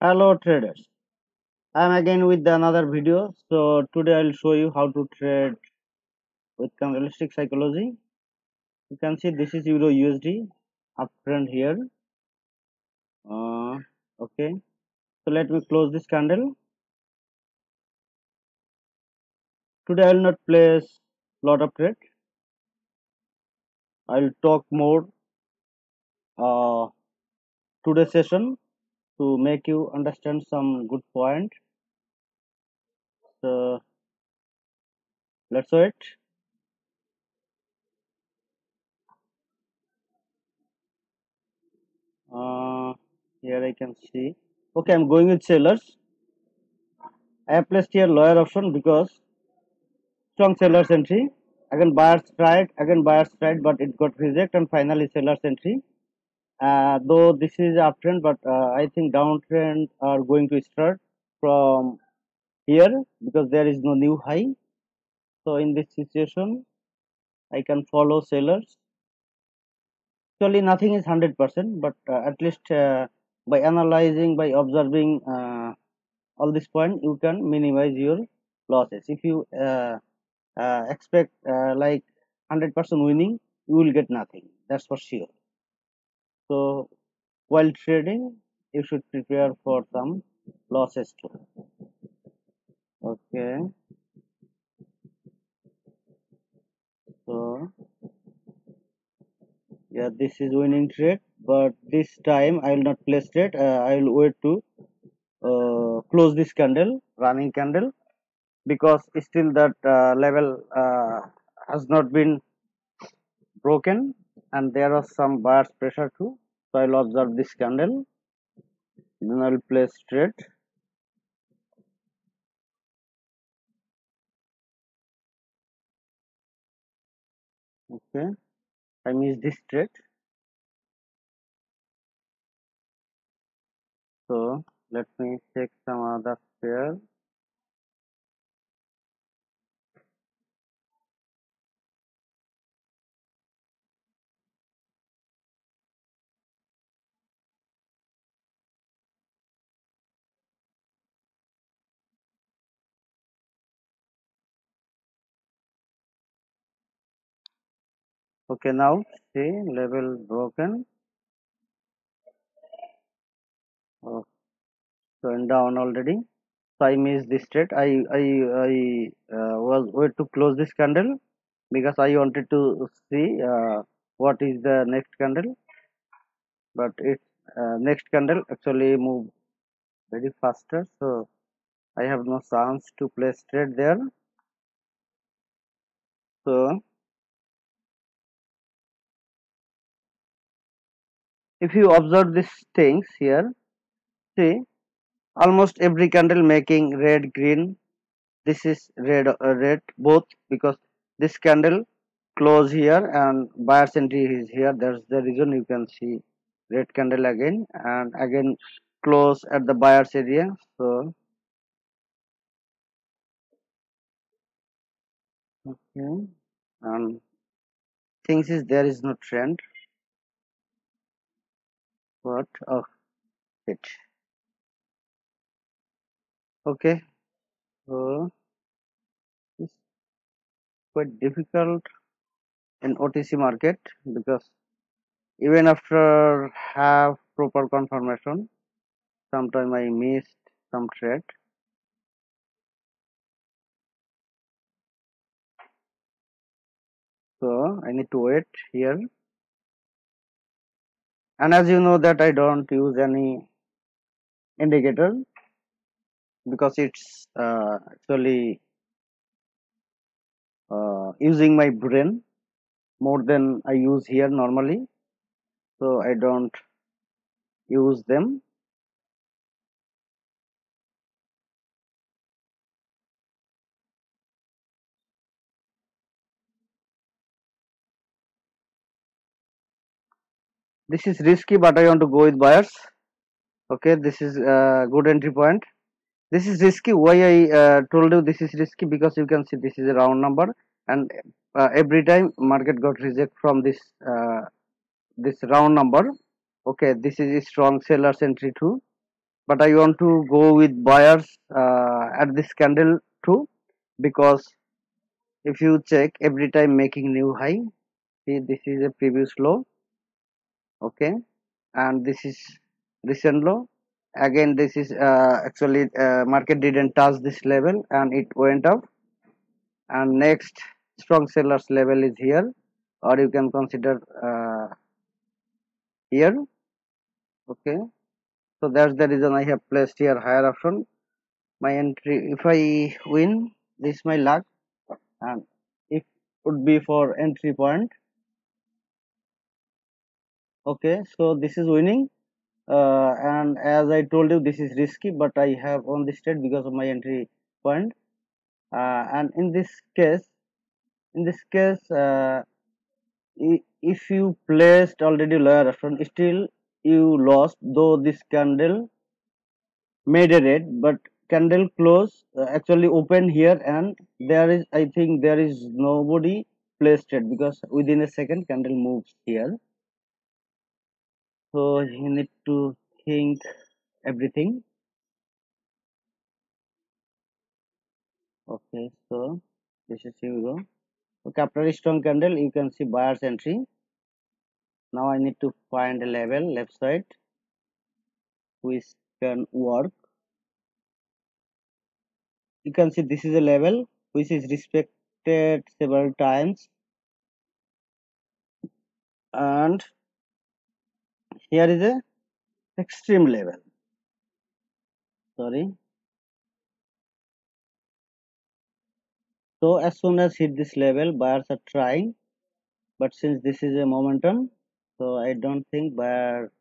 Hello traders, I am again with another video. So today I will show you how to trade with candlestick psychology. You can see this is Euro USD uptrend here. Okay, so let me close this candle. Today I will not place lot of trade. I will talk more uh, today's session to make you understand some good point. So let's do it. Uh, Here I can see. Okay, I'm going with sellers. I have placed here lower option because strong sellers entry, again buyers tried but it got reject, and finally sellers entry. Though this is uptrend, but I think downtrend are going to start from here because there is no new high. So in this situation I can follow sellers. Actually nothing is 100%, but at least by analyzing, by observing all this point, you can minimize your losses. If you expect like 100% winning, you will get nothing, that's for sure. So while trading you should prepare for some losses too. Okay, so yeah, this is winning trade, but this time I will not place trade. I will wait to close this candle, running candle, because still that level has not been broken, and there was some buyers pressure too. So I'll observe this candle, then I'll place trade. Okay, I missed this trade. So let me check some other pair. Okay, now see level broken. Oh, so and down already. So I missed this trade. I was wait to close this candle because I wanted to see what is the next candle, but it next candle actually move very faster, so I have no chance to place trade there. So if you observe these things here, see almost every candle making red green. This is red both, because this candle close here and buyer's entry is here. That's the reason you can see red candle again and again close at the buyer's area. So okay, and things is there is no trend, but oh, it okay. So it's quite difficult in OTC market, because even after have proper confirmation, sometime I missed some trade. So I need to wait here. And as you know that I don't use any indicator, because it's actually using my brain more than I use here normally. So I don't use them. This is risky, but I want to go with buyers. Okay, this is a good entry point. This is risky. Why I told you this is risky? Because you can see this is a round number, and every time market got reject from this round number. Okay, this is a strong sellers entry too. but I want to go with buyers at this candle too, because if you check every time making new high, see this is a previous low, okay, and this is recent low. Again, this is actually market didn't touch this level and it went up, and next strong sellers level is here, or you can consider here, okay. So that's the reason I have placed here higher option. My entry, if I win, this is my luck, and it would be for entry point. Okay, so this is winning, and as I told you, this is risky, but I have on this trade because of my entry point. And in this case, if you placed already lower option, still you lost, though this candle made a red, but candle close actually open here, and there is, I think there is nobody placed it because within a second candle moves here. So you need to think everything. Okay, so this is, here we go. Okay, after a strong candle you can see buyer's entry. Now I need to find a level left side which can work. You can see this is a level which is respected several times, and here is a extreme level, sorry. So as soon as hit this level, buyers are trying, but since this is a momentum, so I don't think buyer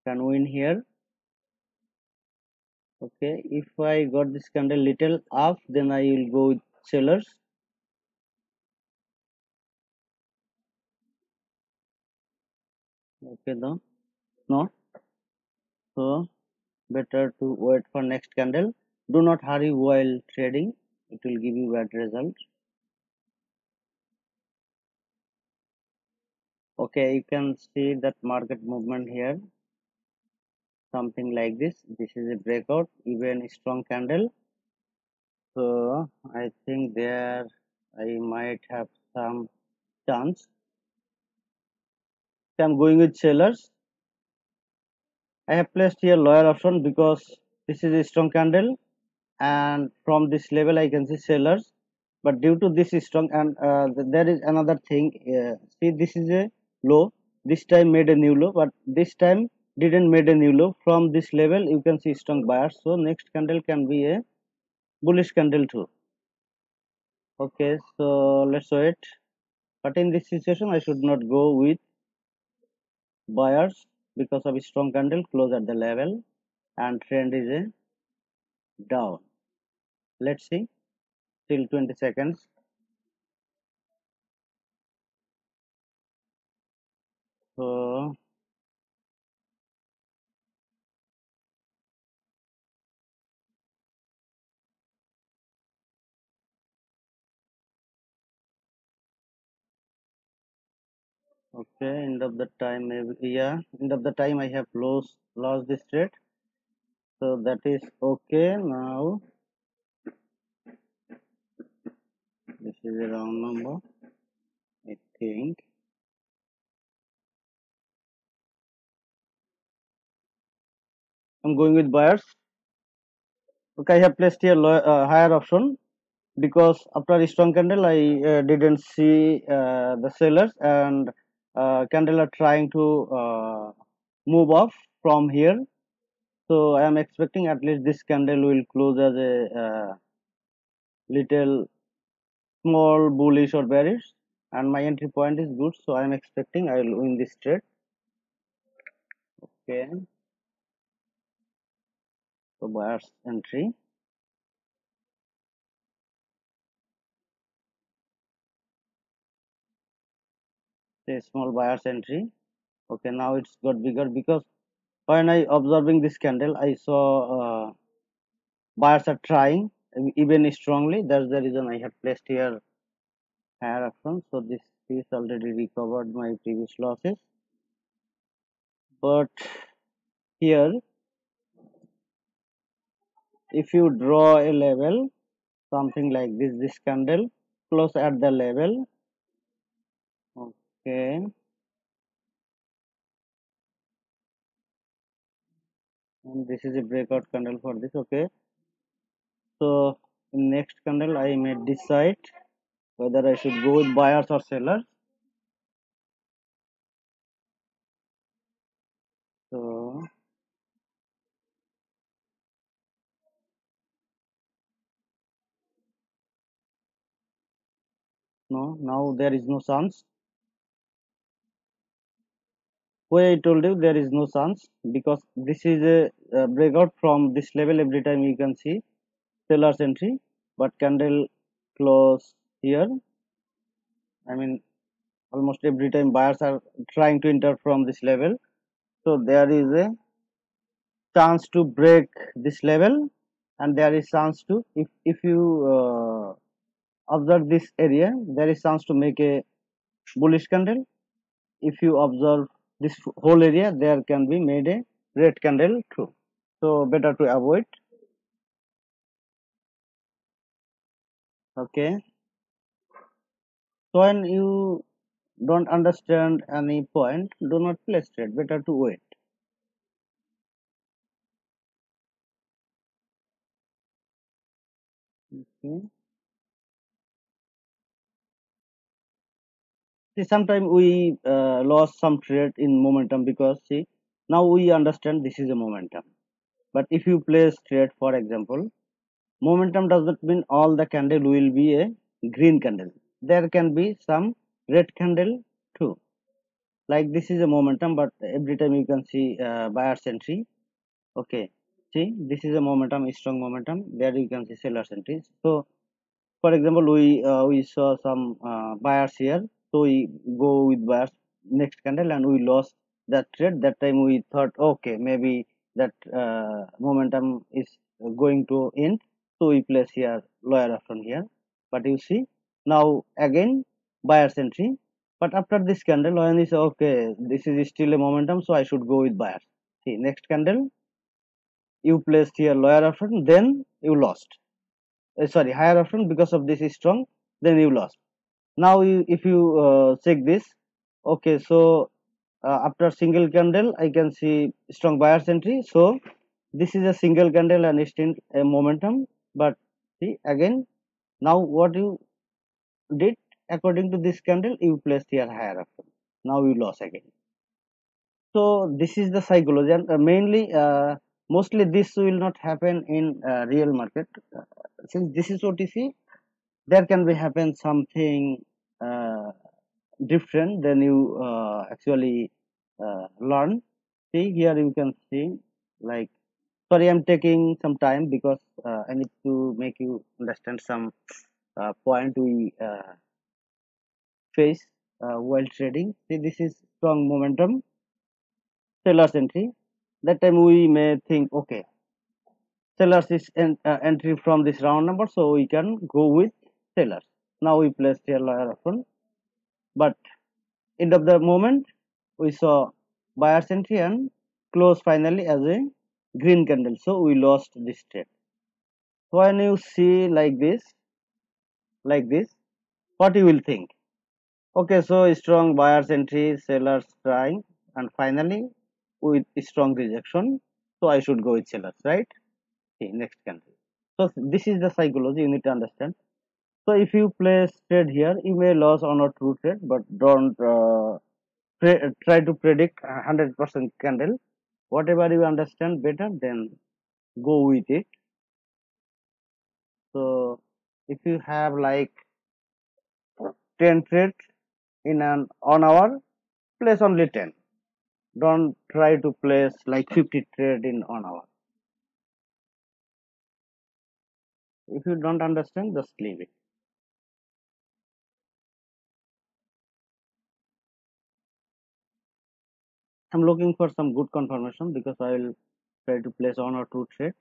can win here. Okay, if I got this candle little up, then I will go with sellers. Okay, no, so better to wait for next candle. Do not hurry while trading; it will give you bad result. Okay, you can see that market movement here, something like this. This is a breakout, even a strong candle. So I think there I might have some chance. So I'm going with sellers. I have placed here lower option because this is a strong candle, and from this level I can see sellers. But due to this strong, and there is another thing. See, this is a low. This time made a new low, but this time didn't made a new low. From this level you can see strong buyers. So next candle can be a bullish candle too. Okay, so let's wait. But in this situation, I should not go with buyers because of a strong candle close at the level and trend is a down. Let's see, till 20 seconds. So okay, end of the time, maybe, yeah, end of the time I have lost this trade. So that is okay. Now this is a wrong number, I think. I'm going with buyers. Okay, I have placed here higher option because after a strong candle I didn't see the sellers, and candle are trying to move off from here. So I am expecting at least this candle will close as a little small bullish or bearish, and my entry point is good, so I am expecting I will win this trade. Okay, so buyers entry, say small buyers entry. Okay, now it's got bigger because when I observing this candle I saw buyers are trying even strongly. That's the reason I have placed here higher option. So this is already recovered my previous losses, but here if you draw a level something like this candle close at the level. Okay, and this is a breakout candle for this. Okay, so in next candle I may decide whether I should go with buyers or sellers. So no, now there is no chance. Why I told you there is no chance, because this is a breakout from this level. Every time you can see seller's entry, but candle close here. I mean, almost every time buyers are trying to enter from this level. So there is a chance to break this level, and there is chance to, if you observe this area, there is chance to make a bullish candle. If you observe this whole area, there can be made a red candle too. So better to avoid. Okay, so when you don't understand any point, do not place trade, better to wait. Okay. See, sometimes we lost some trade in momentum, because see, now we understand this is a momentum. But if you place trade, for example, momentum does not mean all the candle will be a green candle. There can be some red candle too. Like this is a momentum, but every time you can see buyer's entry. Okay, see, this is a momentum, a strong momentum. There you can see seller's entries. So for example, we saw some buyers here, so we go with buyers next candle and we lost that trade. That time we thought, okay, maybe that momentum is going to end, so we place here lower option here. But you see, now again buyers entry, but after this candle when is okay, this is still a momentum, so I should go with buyers. See, next candle you placed here lower option, then you lost, sorry, higher option, because of this is strong, then you lost. Now you, if you check this, okay, so after single candle I can see strong buyers entry. So this is a single candle and still a momentum. But see again, now what you did, according to this candle you placed here higher option, now you lost again. So this is the psychology, and mainly mostly this will not happen in real market. Since this is OTC, there can be happen something uh, different than you actually learn. See here you can see, like, sorry, I'm taking some time because I need to make you understand some point we face while trading. See, this is strong momentum, seller's entry. That time we may think, okay, sellers is entry from this round number, so we can go with sellers. Now we place here lower option, but end of the moment we saw buyer's entry and close finally as a green candle, so we lost this trade. So when you see like this, what you will think? Okay, so strong buyer's entry, sellers trying, and finally with strong rejection, so I should go with sellers, right? Okay, next candle. So this is the psychology you need to understand. So if you place trade here, you may lose on a true trade, but don't try to predict 100% candle. Whatever you understand better, then go with it. So if you have like 10 trades in an on hour, place only 10. Don't try to place like 50 trade in on hour. If you don't understand, just leave it. I'm looking for some good confirmation, because I will try to place one or two trade.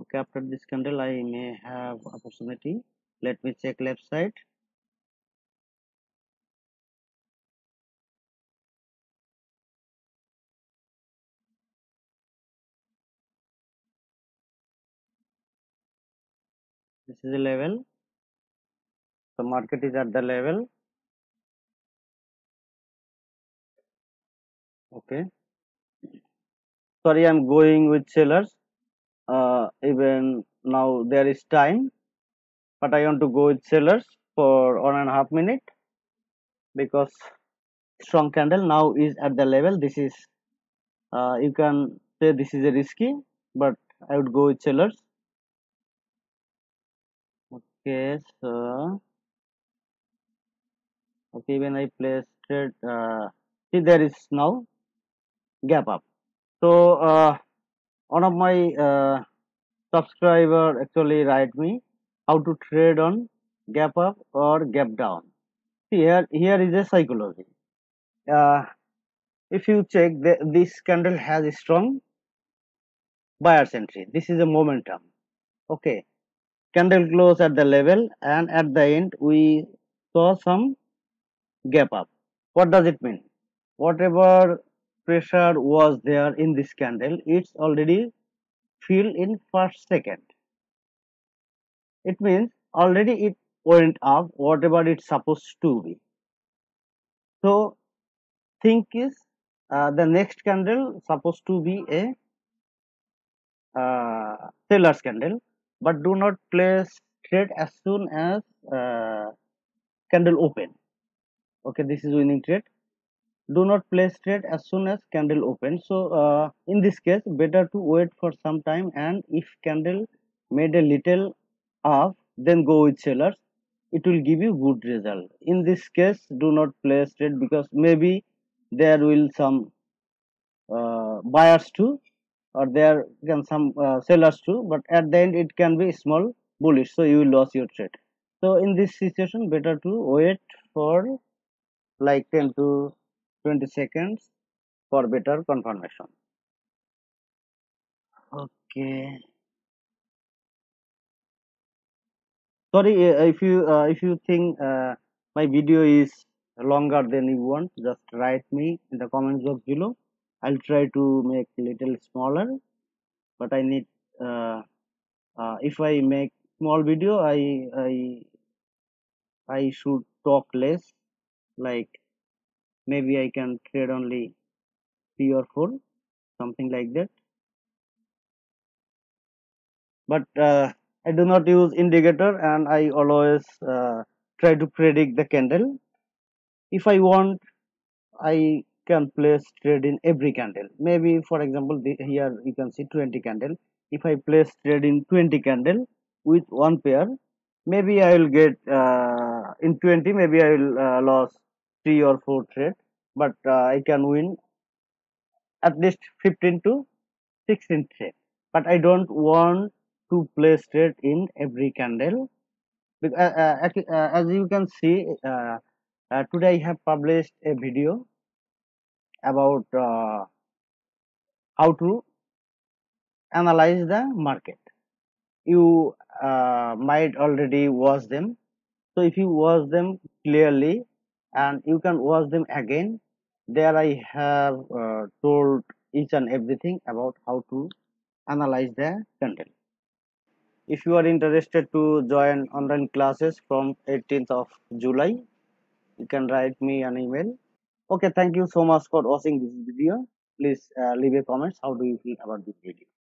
Okay, after this candle I may have opportunity. Let me check left side. This is a level. The market is at the level. Okay. Sorry, I'm going with sellers. Even now there is time, but I want to go with sellers for 1.5 minutes because strong candle now is at the level. This is you can say this is a risky, but I would go with sellers. Okay, so okay, when I place trade, see there is now gap up. So one of my subscriber actually write me how to trade on gap up or gap down. See here is a psychology. Uh, if you check this candle has a strong buyer's entry. This is a momentum. Okay, candle close at the level and at the end we saw some gap up. What does it mean? Whatever pressure was there in this candle, it's already filled in first second. It means already it went up whatever it's supposed to be. So think is the next candle supposed to be a seller's candle, but do not place trade as soon as uh, candle open. Okay, this is winning trade. Do not place trade as soon as candle open. So in this case better to wait for some time, and if candle made a little up then go with sellers, it will give you good result. In this case do not place trade because maybe there will some buyers too, or there can some sellers too, but at the end it can be small bullish, so you will lose your trade. So in this situation better to wait for like 10 to 20 seconds for better confirmation. Okay. Sorry, if you think my video is longer than you want, just write me in the comments box below. I'll try to make little smaller, but I need if I make small video, I should talk less. Like maybe I can trade only 3 or 4, something like that. But I do not use indicator, and I always try to predict the candle. If I want, I can place trade in every candle. Maybe for example here you can see 20 candle. If I place trade in 20 candle with one pair, maybe I will get in 20, maybe I will lose 3 or 4 trade, but I can win at least 15 to 16 trade. But I don't want to place trade in every candle because as you can see today I have published a video about how to analyze the market. You might already watch them. So if you watch them clearly and you can watch them again, there I have told each and everything about how to analyze the candle. If you are interested to join online classes from 18th of July, you can write me an email. Okay, thank you so much for watching this video. Please leave a comment. How do you feel about this video?